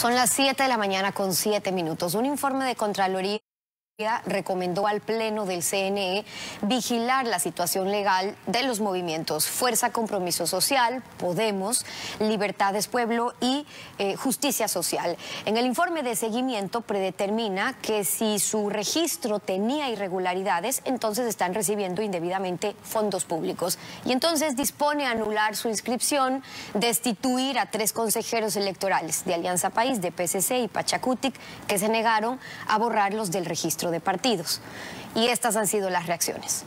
Son las 7 de la mañana con 7 minutos. Un informe de Contraloría recomendó al Pleno del CNE vigilar la situación legal de los movimientos Fuerza Compromiso Social, Podemos, Libertades Pueblo y Justicia Social. En el informe de seguimiento predetermina que si su registro tenía irregularidades, entonces están recibiendo indebidamente fondos públicos. Y entonces dispone a anular su inscripción, destituir a 3 consejeros electorales de Alianza País, de PCC y Pachacutic, que se negaron a borrarlos del registro de partidos. Y estas han sido las reacciones.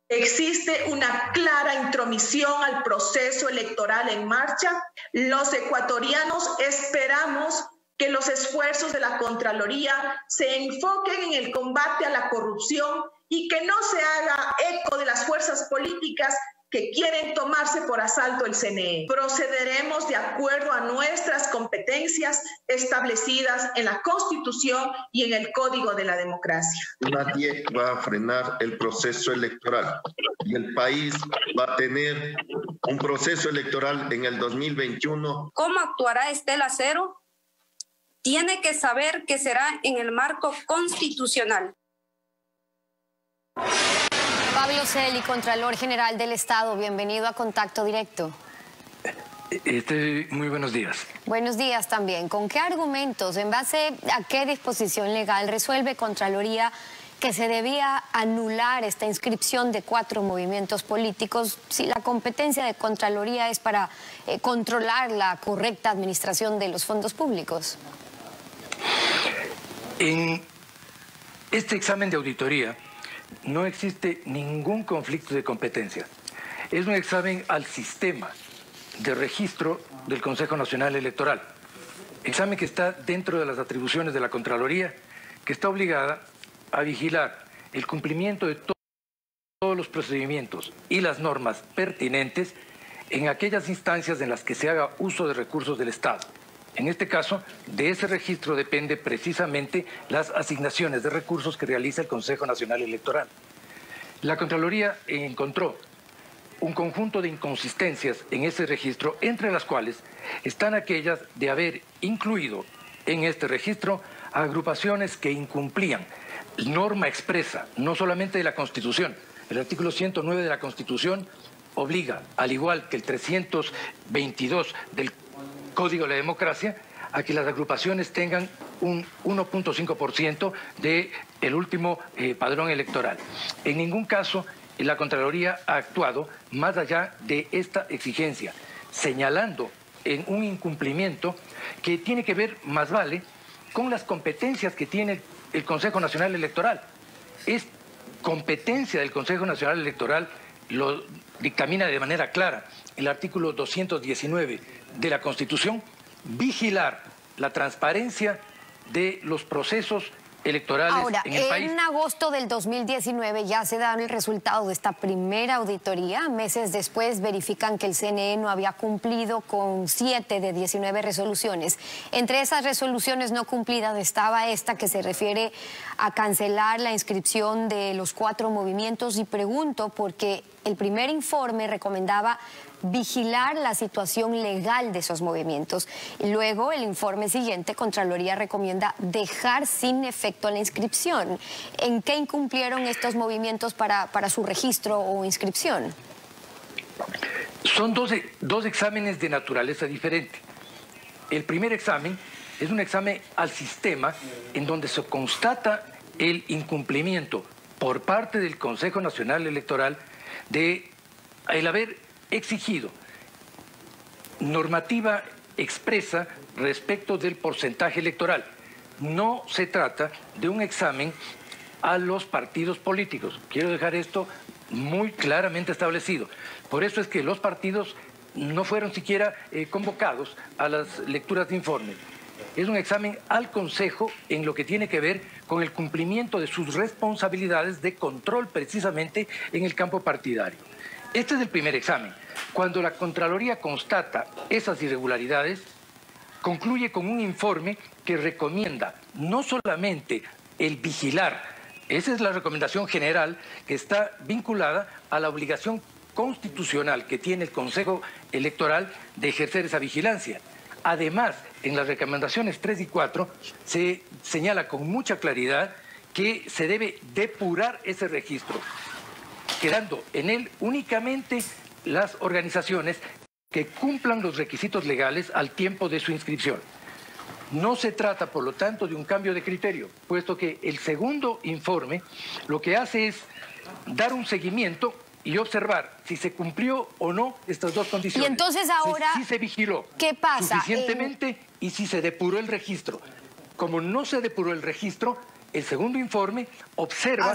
Existe una clara intromisión al proceso electoral en marcha. Los ecuatorianos esperamos que los esfuerzos de la Contraloría se enfoquen en el combate a la corrupción y que no se haga eco de las fuerzas políticas que quieren tomarse por asalto el CNE. Procederemos de acuerdo a nuestras competencias establecidas en la Constitución y en el Código de la Democracia. Nadie va a frenar el proceso electoral y el país va a tener un proceso electoral en el 2021. ¿Cómo actuará Estela Cero? Tiene que saber que será en el marco constitucional. Pablo Celi, Contralor General del Estado, bienvenido a Contacto Directo. Muy buenos días. Buenos días también. ¿Con qué argumentos, en base a qué disposición legal resuelve Contraloría que se debía anular esta inscripción de 4 movimientos políticos si la competencia de Contraloría es para controlar la correcta administración de los fondos públicos? En este examen de auditoría no existe ningún conflicto de competencia. Es un examen al sistema de registro del Consejo Nacional Electoral. Examen que está dentro de las atribuciones de la Contraloría, que está obligada a vigilar el cumplimiento de todos los procedimientos y las normas pertinentes en aquellas instancias en las que se haga uso de recursos del Estado. En este caso, de ese registro depende precisamente las asignaciones de recursos que realiza el Consejo Nacional Electoral. La Contraloría encontró un conjunto de inconsistencias en ese registro, entre las cuales están aquellas de haber incluido en este registro a agrupaciones que incumplían norma expresa, no solamente de la Constitución. El artículo 109 de la Constitución obliga, al igual que el 322 del Código de la Democracia, a que las agrupaciones tengan un 1.5% del último padrón electoral. En ningún caso la Contraloría ha actuado más allá de esta exigencia, señalando en un incumplimiento que tiene que ver, más vale, con las competencias que tiene el Consejo Nacional Electoral. Es competencia del Consejo Nacional Electoral, lo dictamina de manera clara el artículo 219 de la Constitución, vigilar la transparencia de los procesos electorales en el país. En agosto del 2019 ya se da el resultado de esta primera auditoría. Meses después verifican que el CNE no había cumplido con 7 de 19 resoluciones. Entre esas resoluciones no cumplidas estaba esta que se refiere a cancelar la inscripción de los 4 movimientos, y pregunto porque el primer informe recomendaba vigilar la situación legal de esos movimientos. Y luego el informe siguiente, Contraloría recomienda dejar sin efecto la inscripción. ¿En qué incumplieron estos movimientos para su registro o inscripción? Son dos exámenes de naturaleza diferente. El primer examen es un examen al sistema en donde se constata el incumplimiento por parte del Consejo Nacional Electoral de el haber exigido normativa expresa respecto del porcentaje electoral. No se trata de un examen a los partidos políticos. Quiero dejar esto muy claramente establecido. Por eso es que los partidos no fueron siquiera convocados a las lecturas de informe. Es un examen al Consejo en lo que tiene que ver con el cumplimiento de sus responsabilidades de control precisamente en el campo partidario. Este es el primer examen. Cuando la Contraloría constata esas irregularidades, concluye con un informe que recomienda no solamente el vigilar, esa es la recomendación general que está vinculada a la obligación constitucional que tiene el Consejo Electoral de ejercer esa vigilancia. Además, en las recomendaciones 3 y 4 se señala con mucha claridad que se debe depurar ese registro, quedando en él únicamente las organizaciones que cumplan los requisitos legales al tiempo de su inscripción. No se trata, por lo tanto, de un cambio de criterio, puesto que el segundo informe lo que hace es dar un seguimiento y observar si se cumplió o no estas dos condiciones. Y entonces ahora, si se vigiló ¿qué pasa? Suficientemente y si se depuró el registro. Como no se depuró el registro, el segundo informe observa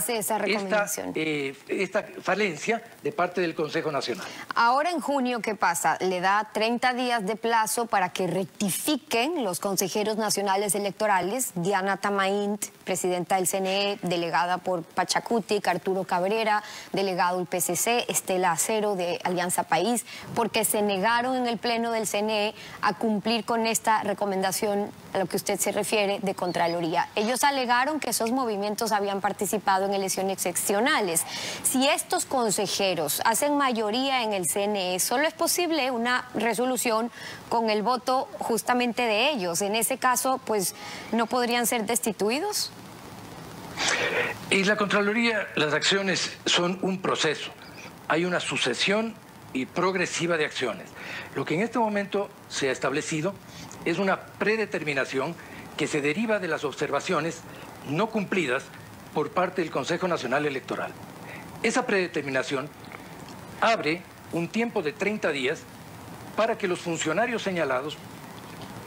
esta falencia de parte del Consejo Nacional. Ahora en junio, ¿qué pasa? Le da 30 días de plazo para que rectifiquen los consejeros nacionales electorales, Diana Tamaint, presidenta del CNE, delegada por Pachacutic, Arturo Cabrera, delegado del PCC, Estela Acero de Alianza País, porque se negaron en el pleno del CNE a cumplir con esta recomendación a lo que usted se refiere de Contraloría. Ellos alegaron que esos movimientos habían participado en elecciones seccionales. Si estos consejeros hacen mayoría en el CNE, solo es posible una resolución con el voto justamente de ellos. En ese caso, pues, ¿no podrían ser destituidos? En la Contraloría, las acciones son un proceso. Hay una sucesión y progresiva de acciones. Lo que en este momento se ha establecido es una predeterminación que se deriva de las observaciones no cumplidas por parte del Consejo Nacional Electoral. Esa predeterminación abre un tiempo de 30 días para que los funcionarios señalados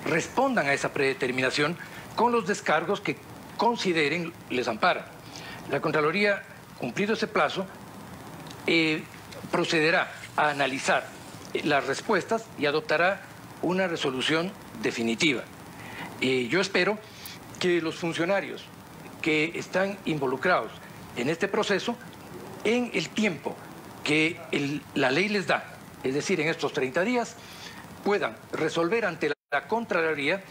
respondan a esa predeterminación con los descargos que consideren les amparan. La Contraloría, cumplido ese plazo, procederá a analizar las respuestas y adoptará una resolución definitiva. Yo espero que los funcionarios que están involucrados en este proceso, en el tiempo que la ley les da, es decir, en estos 30 días, puedan resolver ante la Contraloría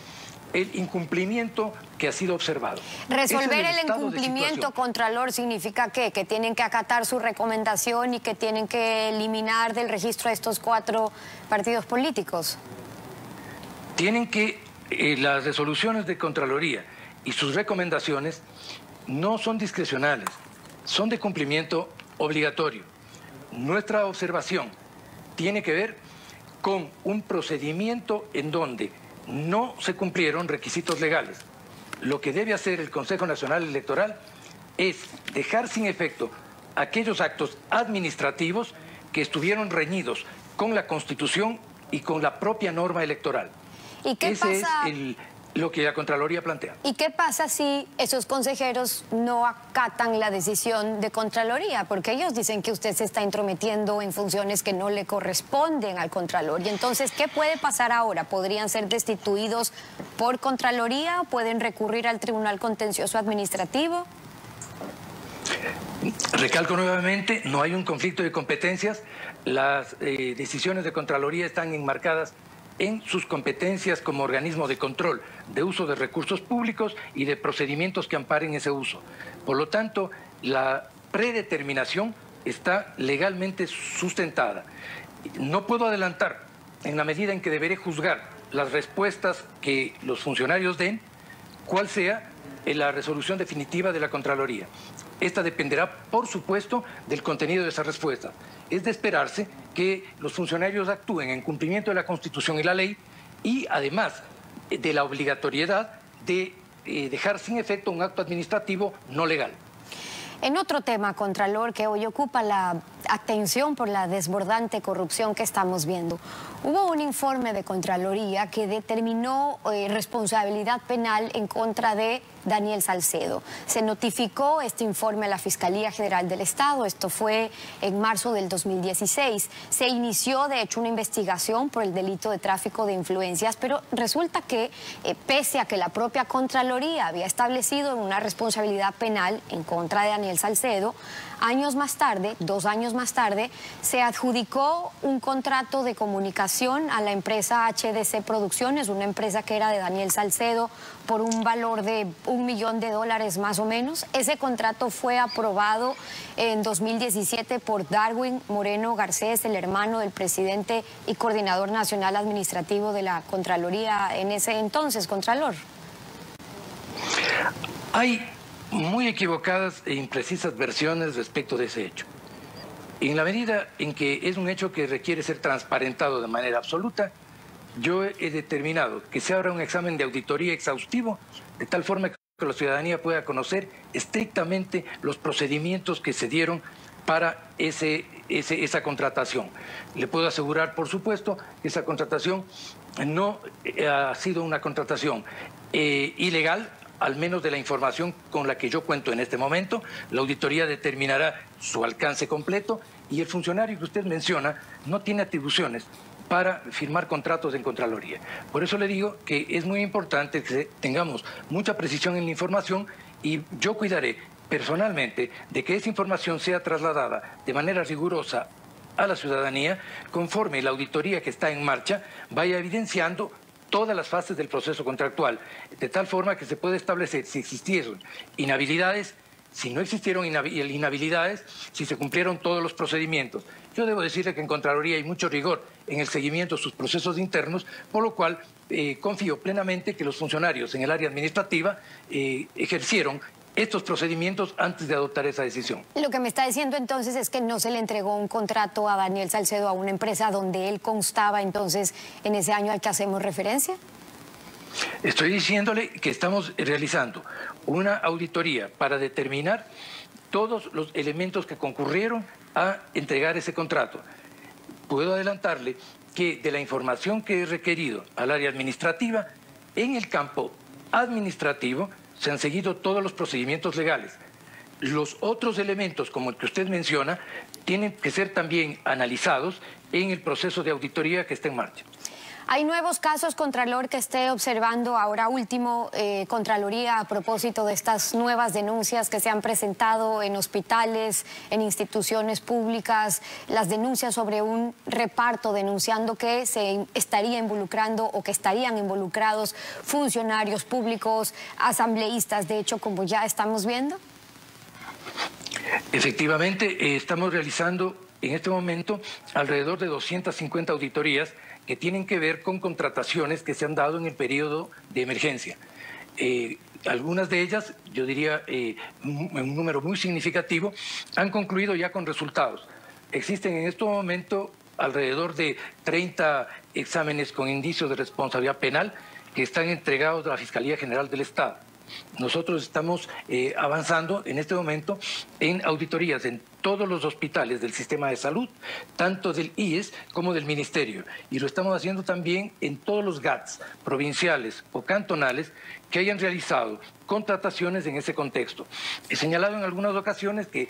el incumplimiento que ha sido observado. Resolver el incumplimiento, Contralor, ¿significa qué? ¿Que tienen que acatar su recomendación y que tienen que eliminar del registro a estos 4 partidos políticos? Tienen que, las resoluciones de Contraloría y sus recomendaciones no son discrecionales, son de cumplimiento obligatorio. Nuestra observación tiene que ver con un procedimiento en donde no se cumplieron requisitos legales. Lo que debe hacer el Consejo Nacional Electoral es dejar sin efecto aquellos actos administrativos que estuvieron reñidos con la Constitución y con la propia norma electoral. ¿Y qué pasa? Es lo que la Contraloría plantea. ¿Y qué pasa si esos consejeros no acatan la decisión de Contraloría? Porque ellos dicen que usted se está intrometiendo en funciones que no le corresponden al Contralor. Y entonces, ¿qué puede pasar ahora? ¿Podrían ser destituidos por Contraloría o pueden recurrir al Tribunal Contencioso Administrativo? Recalco nuevamente, no hay un conflicto de competencias. Las decisiones de Contraloría están enmarcadas en sus competencias como organismo de control de uso de recursos públicos y de procedimientos que amparen ese uso. Por lo tanto, la predeterminación está legalmente sustentada. No puedo adelantar, en la medida en que deberé juzgar las respuestas que los funcionarios den, cuál sea la resolución definitiva de la Contraloría. Esta dependerá, por supuesto, del contenido de esa respuesta. Es de esperarse que los funcionarios actúen en cumplimiento de la Constitución y la ley y, además, de la obligatoriedad de dejar sin efecto un acto administrativo no legal. En otro tema, Contralor, que hoy ocupa la atención por la desbordante corrupción que estamos viendo. Hubo un informe de Contraloría que determinó responsabilidad penal en contra de Daniel Salcedo. Se notificó este informe a la Fiscalía General del Estado, esto fue en marzo del 2016. Se inició, de hecho, una investigación por el delito de tráfico de influencias, pero resulta que, pese a que la propia Contraloría había establecido una responsabilidad penal en contra de Daniel Salcedo, años más tarde, 2 años más tarde, se adjudicó un contrato de comunicación licitación a la empresa HDC Producciones, una empresa que era de Daniel Salcedo, por un valor de $1 millón más o menos. Ese contrato fue aprobado en 2017 por Darwin Moreno Garcés, el hermano del presidente y coordinador nacional administrativo de la Contraloría en ese entonces. Contralor. Hay muy equivocadas e imprecisas versiones respecto de ese hecho. En la medida en que es un hecho que requiere ser transparentado de manera absoluta, yo he determinado que se abra un examen de auditoría exhaustivo, de tal forma que la ciudadanía pueda conocer estrictamente los procedimientos que se dieron para esa contratación. Le puedo asegurar, por supuesto, que esa contratación no ha sido una contratación ilegal, al menos de la información con la que yo cuento en este momento. La auditoría determinará su alcance completo y el funcionario que usted menciona no tiene atribuciones para firmar contratos en Contraloría. Por eso le digo que es muy importante que tengamos mucha precisión en la información y yo cuidaré personalmente de que esa información sea trasladada de manera rigurosa a la ciudadanía conforme la auditoría que está en marcha vaya evidenciando todas las fases del proceso contractual, de tal forma que se puede establecer si existieron inhabilidades, si no existieron inhabilidades, si se cumplieron todos los procedimientos. Yo debo decirle que en Contraloría hay mucho rigor en el seguimiento de sus procesos internos, por lo cual confío plenamente que los funcionarios en el área administrativa ejercieron estos procedimientos antes de adoptar esa decisión. Lo que me está diciendo entonces es que no se le entregó un contrato a Daniel Salcedo, a una empresa donde él constaba entonces en ese año al que hacemos referencia. Estoy diciéndole que estamos realizando una auditoría para determinar todos los elementos que concurrieron a entregar ese contrato. Puedo adelantarle que de la información que he requerido al área administrativa, en el campo administrativo se han seguido todos los procedimientos legales. Los otros elementos, como el que usted menciona, tienen que ser también analizados en el proceso de auditoría que está en marcha. ¿Hay nuevos casos, Contralor, que esté observando ahora último Contraloría a propósito de estas nuevas denuncias que se han presentado en hospitales, en instituciones públicas, las denuncias sobre un reparto denunciando que se estaría involucrando o que estarían involucrados funcionarios públicos, asambleístas, de hecho, como ya estamos viendo? Efectivamente, estamos realizando en este momento alrededor de 250 auditorías que tienen que ver con contrataciones que se han dado en el periodo de emergencia. Algunas de ellas, yo diría un número muy significativo, han concluido ya con resultados. Existen en este momento alrededor de 30 exámenes con indicios de responsabilidad penal que están entregados a la Fiscalía General del Estado. Nosotros estamos avanzando en este momento en auditorías en todos los hospitales del sistema de salud, tanto del IES como del Ministerio. Y lo estamos haciendo también en todos los GATS provinciales o cantonales que hayan realizado contrataciones en ese contexto. He señalado en algunas ocasiones que,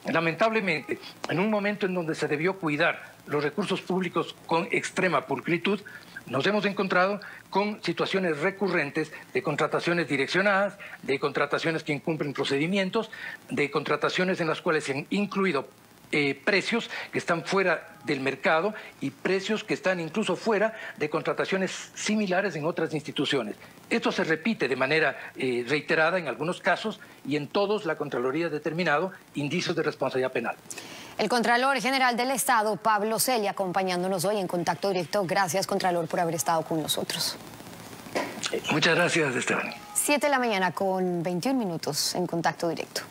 lamentablemente, en un momento en donde se debió cuidar los recursos públicos con extrema pulcritud, nos hemos encontrado con situaciones recurrentes de contrataciones direccionadas, de contrataciones que incumplen procedimientos, de contrataciones en las cuales se han incluido precios que están fuera del mercado y precios que están incluso fuera de contrataciones similares en otras instituciones. Esto se repite de manera reiterada en algunos casos y en todos la Contraloría ha determinado indicios de responsabilidad penal. El Contralor General del Estado, Pablo Celia, acompañándonos hoy en Contacto Directo. Gracias, Contralor, por haber estado con nosotros. Muchas gracias, Esteban. 7 de la mañana con 21 minutos en Contacto Directo.